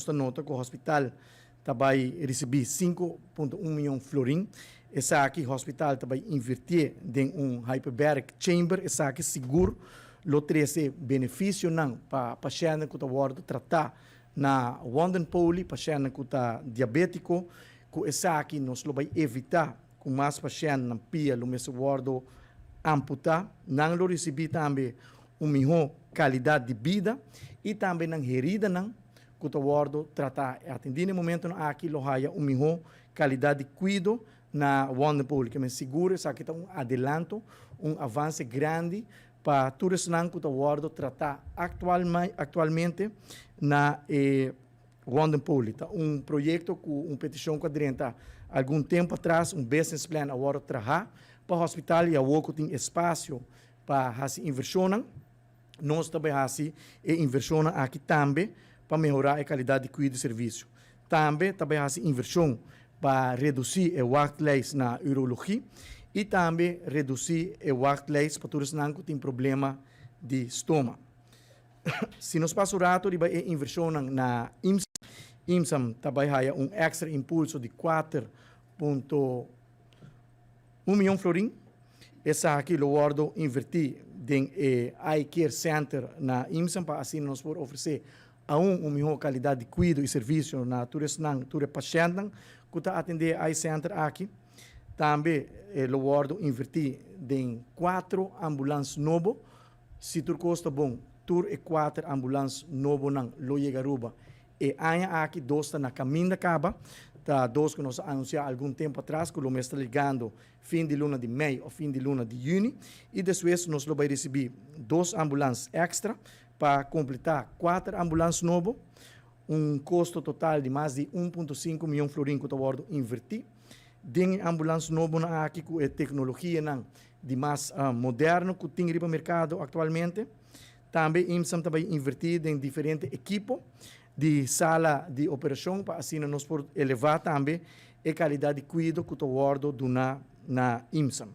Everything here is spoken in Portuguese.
esta nota que o hospital vai receber 5,1 milhões de florim. Essa aqui, o hospital vai invertir em hyperbaric chamber, essa aqui seguro, lo trece benefício não para paciente que está tratar na Wanden Poli, paciente que está diabético, que essa aqui nós vai evitar que mais paciente não pia o mesmo guardo amputar, não lo receber também uma melhor qualidade de vida e também não herida não que está guardo tratar atender no momento aqui lo haya uma melhor qualidade de cuidado na Wanden Poli, que me segura essa aqui está adelanto, avanço grande para todos os que estão tratar atualmente na Wanden Poli. Projeto com petição que adrenta algum tempo atrás, business plan agora trabalhar para o hospital e agora tem espaço para fazer inversão. Nós também fazemos inversão aqui também para melhorar a qualidade de cuidado de serviço. Também fazemos inversão para reduzir o workload na urologia e também reduzir o workload para todos os que têm problema de estômago. Se nós passamos o rato, vai inversão na IMSAM. IMSAM também tem extra impulso de 4,1 milhão de florim. Essa aqui eu guardo invertir em Eye Care Center na IMSAM para assim nós podemos oferecer uma melhor qualidade de cuidado e serviço na todos os pacientes que estão atender Eye Center aqui. Também eu guardo invertir em 4 ambulâncias novas. Se tu custa bom, tur e 4 ambulâncias novas não lo Yegaruba. E ainda aqui 2 está na caminho da Caba. Tá 2 que nós anunciamos algum tempo atrás, que o está ligando fim de luna de maio ou fim de luna de junho. E depois nós vamos receber 2 ambulâncias extra para completar 4 ambulâncias novas. Custo total de mais de 1,5 milhão de florim que eu guardo invertir. Tem ambulância nova aqui com tecnologia de mais moderno que tem no mercado atualmente. Também IMSAM também invertido em diferentes equipos de sala de operação para assim nós podemos elevar também a qualidade de cuidado que eu guardo na IMSAM.